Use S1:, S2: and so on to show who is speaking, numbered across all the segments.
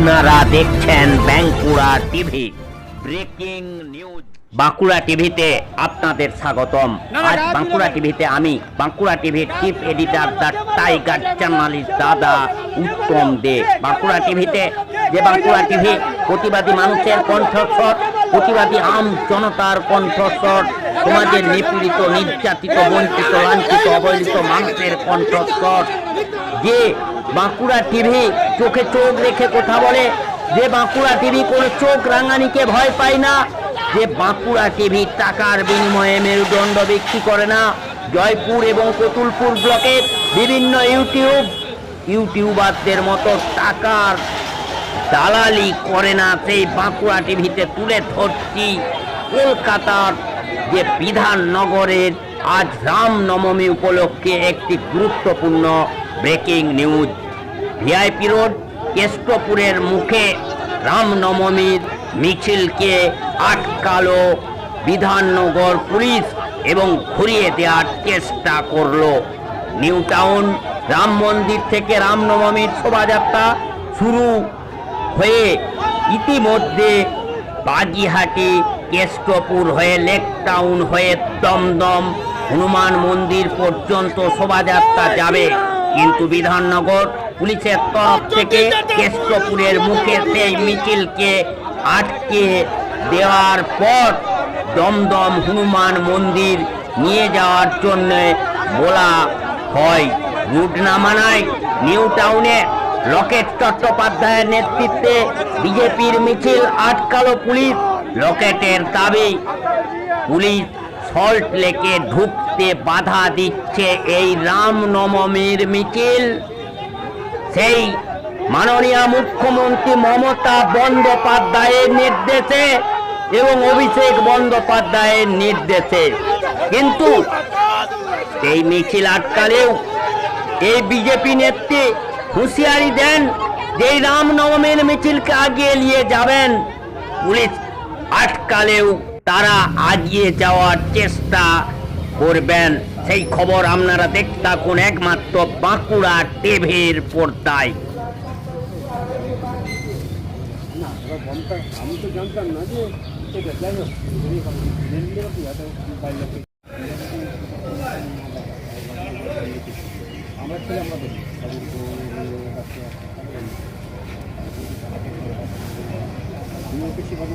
S1: আপনারা দেখছেন Bankura TV. Breaking news. Bankura টিভিতে আপনাদের স্বাগতম। আজ বাঁকুড়া টিভিতে আমি বাঁকুড়া টিভির chief editor the tiger journalist দাদা উত্তম দে। বাঁকুড়া টিভিতে যে বাঁকুড়া টিভি প্রতিবাদী মানুষের কণ্ঠস্বর, প্রতিবাদী আম জনতার কণ্ঠস্বর, সমাজের নিপীড়িত, নির্যাতিত, বঞ্চিত, লাঞ্ছিত, অবহেলিত মানুষের কণ্ঠস্বর। যে বাঁকুড়া টিভি চোখে চোখ রেখে কথা বলে, যে বাঁকুড়া টিভি কোনো চোখ রাঙানিকে ভয় পায় না, যে বাঁকুড়া টিভি টাকার বিনিময়ে মেরুদণ্ড বিক্রি করে না, জয়পুর এবং কতুলপুর ব্লকের বিভিন্ন ইউটিউবারদের মতো টাকার দালালি করে না, সেই বাঁকুড়া টিভিতে তুলে ধরছি কলকাতার যে বিধাননগরের আজ রামনবমী উপলক্ষে একটি গুরুত্বপূর্ণ ব্রেকিং নিউজ। ভিআইপি রোড কেষ্টপুরের মুখে রামনবমীর মিছিলকে আটকালো বিধাননগর পুলিশ এবং ঘুরিয়ে দেওয়ার চেষ্টা করলো। নিউ টাউন রাম মন্দির থেকে রামনবমীর শোভাযাত্রা শুরু হয়ে ইতিমধ্যে বাগিহাটি, কেষ্টপুর হয়ে লেক টাউন হয়ে দমদম হনুমান মন্দির পর্যন্ত শোভাযাত্রা যাবে, কিন্তু বিধাননগর পুলিশের তরফ থেকে কেষ্টপুরের মুখে সেই মিছিলকে আটকে দেওয়ার পর দমদম হনুমান মন্দির নিয়ে যাওয়ার জন্য বলা হয়। রুট না মানায় নিউ টাউনে লকেট চট্টোপাধ্যায়ের নেতৃত্বে বিজেপির মিছিল আটকালো পুলিশ। লকেটের দাবি, পুলিশ সল্ট লেকে ঢুকতে বাধা দিচ্ছে এই রামনবমীর মিছিল। সেই মাননীয় মুখ্যমন্ত্রী মমতা বন্দ্যোপাধ্যায়ের নির্দেশে এবং অভিষেক বন্দ্যোপাধ্যায়ের নির্দেশে, কিন্তু এই মিছিল আটকালেও এই বিজেপি নেত্রী হুঁশিয়ারি দেন যে রামনবমীর মিছিলকে আগিয়ে নিয়ে যাবেন। পুলিশ আটকালেও তারা আগিয়ে যাওয়ার চেষ্টা করবেন। সেই খবর আপনারা দেখতে থাকুন একমাত্র বাঁকুড়া টিভির পর্দায়।
S2: আমি তো জানতাম না যে যাই হোক আমরা ছেলে আমরা দেখি বেশিরভাগ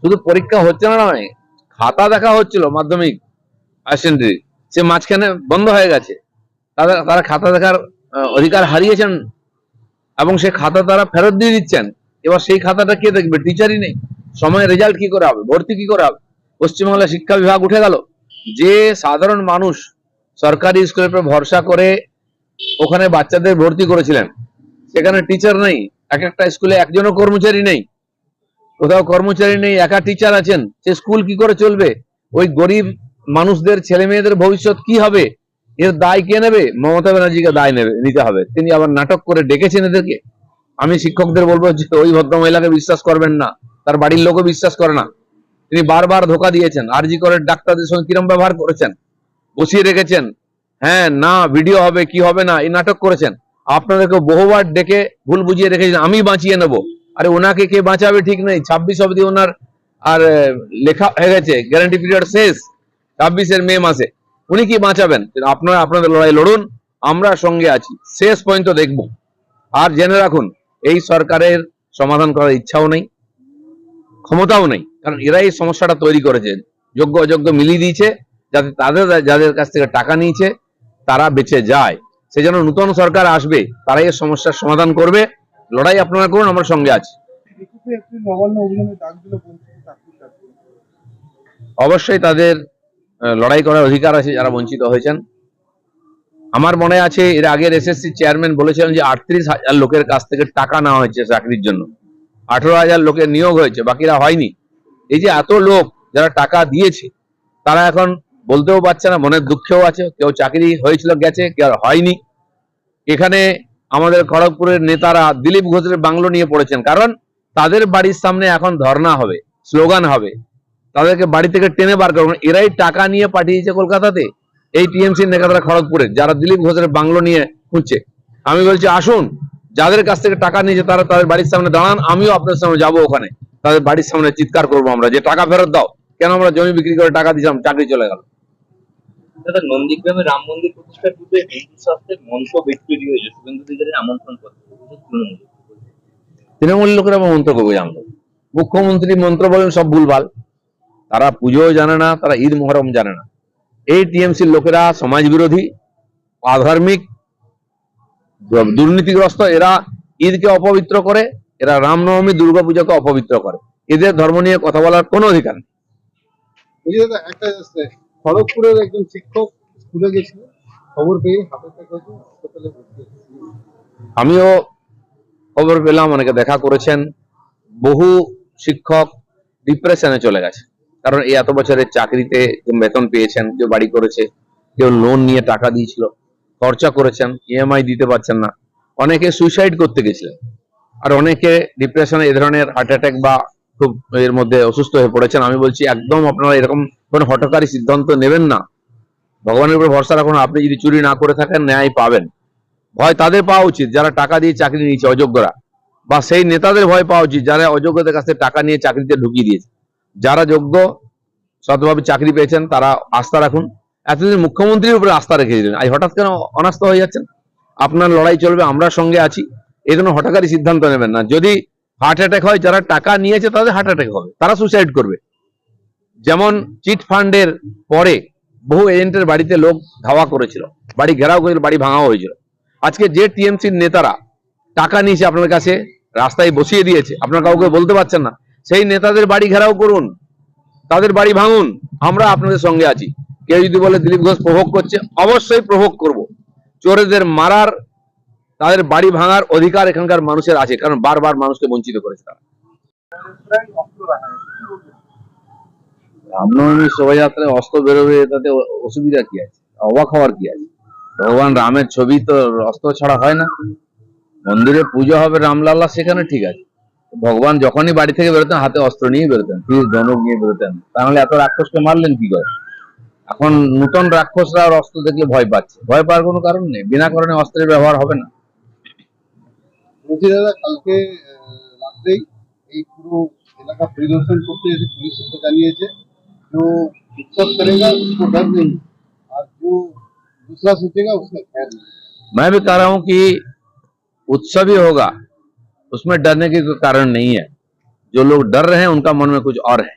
S3: শুধু পরীক্ষা হচ্ছে না, নয় খাতা দেখা হচ্ছিল মাধ্যমিক হায়ার সেকেন্ডারি, সে মাঝখানে বন্ধ হয়ে গেছে। তারা খাতা দেখার অধিকার হারিয়েছেন এবং সে খাতা তারা ফেরত দিয়ে দিচ্ছেন। এবার সেই খাতাটা কে দেখবে? টিচারই নেই। সময় রেজাল্ট কি করে হবে? ভর্তি কি করে হবে? পশ্চিমবাংলা শিক্ষা বিভাগ উঠে গেল। যে সাধারণ মানুষ সরকারি স্কুলের উপর ভরসা করে ওখানে বাচ্চাদের ভর্তি করেছিলেন, সেখানে টিচার নেই। এক একটা স্কুলে একজনও কর্মচারী নেই, কোথাও কর্মচারী নেই, একা টিচার আছেন। সে স্কুল কি করে চলবে? ওই গরিব মানুষদের ছেলে মেয়েদের ভবিষ্যৎ কি হবে? এর দায় কে নেবে? মমতা ব্যানার্জিকে দায় নিতে হবে। তিনি আবার নাটক করে ডেকেছেন এদেরকে। আমি শিক্ষকদের বলবো যে ওই ভদ্রমহিলাকে বিশ্বাস করবেন না, তার বাড়ির লোকও বিশ্বাস করে না। তিনি বারবার ধোকা দিয়েছেন। আরজি করের ডাক্তারদের সঙ্গে কিরম ব্যবহার করেছেন, বসিয়ে রেখেছেন। হ্যাঁ না ভিডিও হবে কি হবে না এই নাটক করেছেন। আপনাদেরকে বহুবার ডেকে ভুল বুঝিয়ে রেখেছেন আমি বাঁচিয়ে নেব। আরে ওনাকে কে বাঁচাবে ঠিক নেই, 26 অবধি ওনার আর লেখা হয়ে গেছে, গ্যারান্টি পিরিয়ড শেষ 26-এর মে মাসে, উনি কি বাঁচাবেন? আপনারা আপনাদের লড়াই লড়ুন, আমরা সঙ্গে আছি, শেষ পর্যন্ত দেখব। আর জেনে রাখুন, এই সরকারের সমাধান করার ইচ্ছাও নেই, ক্ষমতাও নেই, কারণ এরা এই সমস্যাটা তৈরি করেছে, যোগ্য অযোগ্য মিলিয়ে দিয়েছে, যাতে যাদের কাছ থেকে টাকা নিয়েছে তারা বেঁচে যায়। সেই জন্য নতুন সরকার আসবে, তারাই এই সমস্যার সমাধান করবে। লড়াই আপনারা করুন, আমরা সঙ্গে আছি। অবশ্যই তাদের লড়াই করার অধিকার আছে যারা বঞ্চিত হয়েছেন। আমার মনে আছে এর আগের এসএসসি চেয়ারম্যান বলেছিলেন যে 38,000 লোকের কাছ থেকে টাকা নেওয়া হয়েছে চাকরির জন্য, 18,000 লোকের নিয়োগ হয়েছে, বাকিরা হয়নি। এই যে এত লোক যারা টাকা দিয়েছে তারা এখন বলতেও পারছে না, মনের দুঃখেও আছে, কেউ চাকরি হয়েছিল গেছে, কেউ হয়নি। এখানে আমাদের খড়গপুরের নেতারা দিলীপ ঘোষের বাংলো নিয়ে পড়েছেন, কারণ তাদের বাড়ির সামনে এখন ধর্ণা হবে, স্লোগান হবে, তাদেরকে বাড়ি থেকে টেনে বার করবেন। এরাই টাকা নিয়ে পাঠিয়েছে কলকাতাতে এই টিএমসি নেতারা খড়গপুরে, যারা দিলীপ ঘোষের বাংলো নিয়ে খুঁজছে। আমি বলছি আসুন, যাদের কাছ থেকে টাকা নিয়েছে তারা তাদের বাড়ির সামনে দাঁড়ান, আমিও আপনার সামনে যাবো, ওখানে তাদের বাড়ির সামনে চিৎকার করবো আমরা যে টাকা ফেরত দাও, কেন আমরা জমি বিক্রি করে টাকা দিয়েছিলাম, চাকরি চলে গেল।
S4: দাদা, নন্দীগ্রামে রাম মন্দির প্রতিষ্ঠার পূর্বে হিন্দু শাস্ত্রের মঞ্চ তৈরি হয়েছে শুভেন্দু অধিকারীর আমন্ত্রণ পত্র।
S3: তৃণমূল লোকেরা মন্ত্র করবে জানতো, মুখ্যমন্ত্রী মন্ত্র বলেন সব ভুলভাল, তারা পুজোও জানে না, তারা ঈদ মোহরম জানে না। এই টিএমসির লোকেরা সমাজ বিরোধী, আধার্মিক, দুর্নীতিগ্রস্ত, এরা ঈদকে অপবিত্র করে, এরা রামনবমী দুর্গাপূজাকে অপবিত্র করে। এদের ধর্ম নিয়ে কথা বলার কোনো অধিকার নেই।
S2: একটা খড়গপুরের একজন শিক্ষক স্কুলে গেছিল, খবর পেয়ে হাতে হাসপাতালে ভর্তি হয়েছে।
S3: আমিও খবর পেলাম, অনেকে দেখা করেছেন, বহু শিক্ষক ডিপ্রেশনে চলে গেছে, কারণ এই এত বছরের চাকরিতে বেতন পেয়েছেন, কেউ বাড়ি করেছে, কেউ লোন নিয়ে টাকা দিয়েছিল, খরচা করেছেন, ইএমআই দিতে পারছেন না, অনেকে সুইসাইড করতে গেছিলেন, আর অনেকে ডিপ্রেশনে এ ধরনের হার্ট অ্যাটাক বা খুব এর মধ্যে অসুস্থ হয়ে পড়েছেন। আমি বলছি একদম আপনারা এরকম কোনো হঠকারী সিদ্ধান্ত নেবেন না, ভগবানের উপর ভরসা রাখুন। আপনি যদি চুরি না করে থাকেন, ন্যায় পাবেন। ভয় তাদের পাওয়া উচিত যারা টাকা দিয়ে চাকরি নিয়েছে, অযোগ্যরা, বা সেই নেতাদের ভয় পাওয়া উচিত যারা অযোগ্যদের কাছে টাকা নিয়ে চাকরিতে ঢুকিয়ে দিয়েছে। যারা যোগ্য সৎভাবে চাকরি পেয়েছেন তারা আস্থা রাখুন। এতদিন মুখ্যমন্ত্রীর উপরে আস্থা রেখে দিলেন, আজ হঠাৎ কেন অনাস্থা হয়ে যাচ্ছেন? আপনার লড়াই চলবে, আমরা সঙ্গে আছি, এই জন্য হঠাৎকারী সিদ্ধান্ত নেবেন না। যদি হার্ট অ্যাটাক হয়, যারা টাকা নিয়েছে তাদের হার্ট অ্যাটাক হবে, তারা সুইসাইড করবে। যেমন চিট ফান্ডের পরে বহু এজেন্টের বাড়িতে লোক ধাওয়া করেছিল, বাড়ি ঘেরাও করেছিল, বাড়ি ভাঙাও হয়েছিল। আজকে যে টিএমসির নেতারা টাকা নিয়েছে আপনার কাছে, রাস্তায় বসিয়ে দিয়েছে, আপনার কাউকে বলতে পারছেন না, সেই নেতাদের বাড়ি ঘেরাও করুন, তাদের বাড়ি ভাঙুন, আমরা আপনাদের সঙ্গে আছি। কেউ যদি বলে দিলীপ ঘোষ প্রভোগ করছে, অবশ্যই প্রভোগ করব। চোরেদের মারার, তাদের বাড়ি ভাঙার অধিকার এখানকার মানুষের আছে, কারণ বারবার মানুষকে বঞ্চিত করেছে তারা। রামনবমী শোভাযাত্রায় অস্ত্র বেরোবে, তাতে অসুবিধা কি আছে? অবাক হওয়ার কি আছে? ভগবান রামের ছবি তো অস্ত্র ছাড়া হয় না। মন্দিরে পুজো হবে রামলাল্লা, সেখানে ঠিক আছে। ভগবান যখনই বাড়ি থেকে বেরোতেন হাতে অস্ত্র নিয়ে বেরোতেন, তীর ধনুক নিয়ে বেরোতেন, তাহলে এত রাক্ষসকে মারলেন কি করে? এখন নতুন রাক্ষসরা আর অস্ত্র দেখলে ভয় পাচ্ছে, ভয় পাওয়ার কোনো কারণ নেই, বিনা কারণে অস্ত্রের ব্যবহার হবে না।
S2: বলছি দাদা, কালকে রাত্রেই এই পুরো এলাকা পরিদর্শন করতে এসে পুলিশ সূত্র জানিয়েছে जो उत्सव करेगा उसको डर नहीं, और जो दूसरा सोचेगा उसका खैर नहीं।
S3: मैं भी कह रहा हूं कि उत्सव ही होगा, उसमें डरने की कोई कारण नहीं है। जो लोग डर रहे हैं उनका मन में कुछ और है।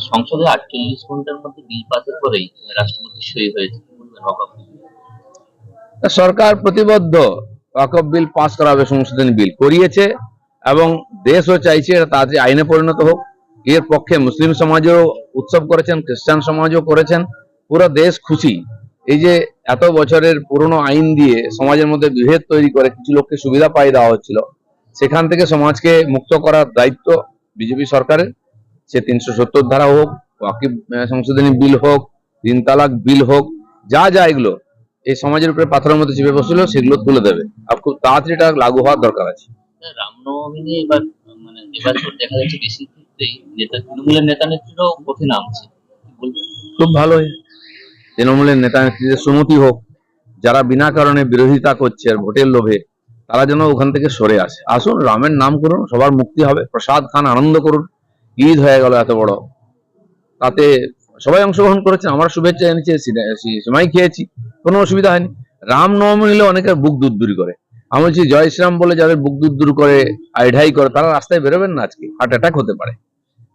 S4: সংসদে 48 ঘন্টার মধ্যে বিল পাসের পরেই রাষ্ট্রপতি সই হয়েছে,
S3: সরকার প্রতিবদ্ধ ওয়াকফ বিল পাস করাবে, সংশোধনী বিল করিয়েছে, এবং দেশও চাইছে এটা তাড়াতাড়ি আইনে পরিণত হোক। এর পক্ষে মুসলিম সমাজও উৎসব করেছেন, খ্রিস্টান সমাজও করেছেন, পুরো দেশ খুশি। এই যে এত বছরের পুরনো আইন দিয়ে সমাজের মধ্যে বিভেদ তৈরি করে কিছু লোককে সুবিধা পাই দেওয়া হচ্ছিল, সেখান থেকে সমাজকে মুক্ত করার দায়িত্ব বিজেপি সরকারের। সে 370 ধারা হোক, ওয়াকিফ সংশোধনী বিল হোক, 3 তালাক বিল হোক, যা যা এগুলো এই সমাজের উপরে পাথরের মধ্যে চেপে বসছিল, সেগুলো তুলে দেবে। আর খুব তাড়াতাড়ি এটা লাগু হওয়ার দরকার আছে।
S4: রামনবমী নিয়ে এবার এবছর দেখা যাচ্ছে বেশি ক্ষেত্রেই তৃণমূলের নেতা নেত্রীরাও পথে নামছে,
S3: খুব ভালোই। তৃণমূলের নেতা নেত্রীদের সুমতি হোক, যারা বিনা কারণে বিরোধিতা করছে আর ভোটের লোভে তারা যেন ওখান থেকে সরে আসে। আসুন, রামের নাম করুন, সবার মুক্তি হবে, প্রসাদ খান, আনন্দ করুন। ঈদ হয়ে গেল এত বড়, তাতে সবাই অংশগ্রহণ করেছে, আমার শুভেচ্ছা এনেছে, সিমাই খেয়েছি, কোনো অসুবিধা হয়নি। রামনবমী হলে অনেকের বুক দুরদুরি করে। আমি বলছি জয় শ্রীরাম বলে যাদের বুক দুরদুর করে, আইঢাই করে, তারা রাস্তায় বেরোবেন না, আজকে হার্ট অ্যাটাক হতে পারে।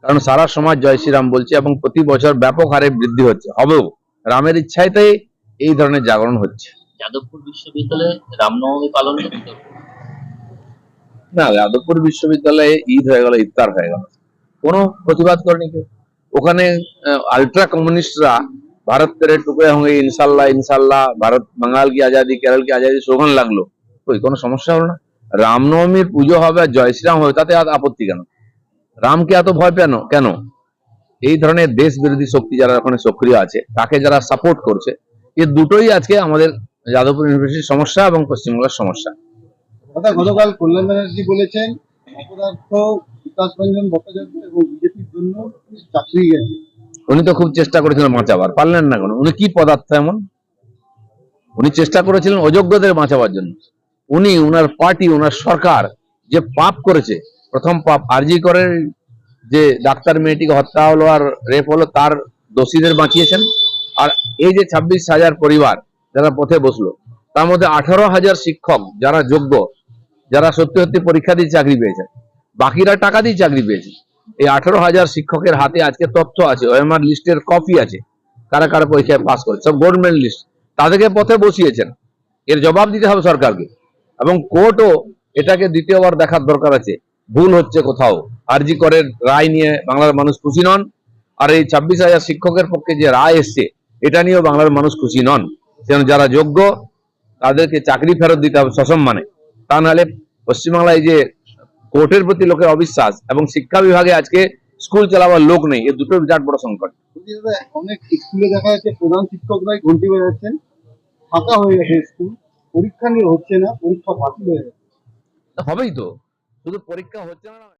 S3: কারণ সারা সমাজ জয় শ্রীরাম বলছে এবং প্রতি বছর ব্যাপক হারে বৃদ্ধি হচ্ছে, হবেও। রামের ইচ্ছাতেই এই ধরনের জাগরণ হচ্ছে।
S4: যাদবপুর বিশ্ববিদ্যালয়ে রামনবমী পালন করতে
S3: না, যাদবপুর বিশ্ববিদ্যালয়ে ঈদ হয়ে গেল, ইফতার হয়ে গেল, কোনো প্রতিবাদ করেনি কেউ। ওখানে আল্ট্রা কমিউনিস্টরা ভারত তেরে টুকরে হোঁগে ইনশাল্লাহ ইনশাল্লাহ, ভারত বাঙাল কি আজাদি, কেরল কি আজাদি স্লোগান লাগলো, কই কোনো সমস্যা হলো না। রামনবমীর পুজো হবে আর জয় শ্রীরাম হবে, তাতে আর আপত্তি কেন? রামকে এত ভয় পেন কেন? এই ধরনের দেশ বিরোধী শক্তি যারা ওখানে সক্রিয় আছে, তাকে যারা সাপোর্ট করছে, এই দুটোই আজকে আমাদের যাদবপুর ইউনিভার্সিটির সমস্যা এবং পশ্চিমবঙ্গের সমস্যা।
S2: গতকাল কল্যাণ ব্যানার্জি বলেছেন অপদার্থ বিকাশ রঞ্জন ভট্টাচার্য এবং বিজেপির জন্য চাকরি গেছে।
S3: উনি তো খুব চেষ্টা করেছিলেন বাঁচাবার, পারলেন না কেন? উনি কি পদার্থ এমন? উনি চেষ্টা করেছিলেন অযোগ্যদের বাঁচাবার জন্য। উনি, উনার পার্টি, উনার সরকার যে পাপ করেছে, প্রথম পাপ আরজি করে যে ডাক্তার মেয়েটিকে হত্যা হলো আর রেপ হলো, তার দোষীদের বাঁচিয়েছেন। আর এই যে 26,000 পরিবার যারা পথে বসলো, তার মধ্যে 18,000 শিক্ষক যারা যোগ্য, যারা সত্যি সত্যি পরীক্ষা দিয়ে চাকরি পেয়েছেন, বাকিরা টাকা দিয়ে চাকরি পেয়েছে। এই 18,000 শিক্ষকের হাতে আজকে তথ্য আছে, ওএমআর লিস্টের কপি আছে, কারা কারা পরীক্ষায় পাস করেছে, সব গভর্নমেন্ট লিস্ট। তাদেরকে পথে বসিয়েছেন, এর জবাব দিতে হবে সরকারকে। এবং কোর্টও এটাকে দ্বিতীয়বার দেখার দরকার আছে, ভুল হচ্ছে কোথাও। আরজি করের রায় নিয়ে বাংলার মানুষ খুশি নন, আর এই 26,000 শিক্ষকের পক্ষে যে রায় এসছে, এটা নিয়েও বাংলার মানুষ খুশি নন। যেন যারা যোগ্য তাদেরকে চাকরি ফেরত দিতে হবে সসম্মানে, তা নাহলে পশ্চিমবাংলায় যে কোর্টের প্রতি লোকের অবিশ্বাস এবং শিক্ষা বিভাগে আজকে স্কুল চালাবার লোক নেই, এ দুটো বিরাট বড় সংকট।
S2: অনেক স্কুলে দেখা যাচ্ছে প্রধান শিক্ষকরাই ঘন্টি বাজাচ্ছেন, ফাঁকা হয়ে গেছে স্কুল, পরীক্ষা নিয়ে হচ্ছে না, পরীক্ষা বাতিল হয়ে গেছে।
S3: হবেই তো, শুধু পরীক্ষা হচ্ছে না।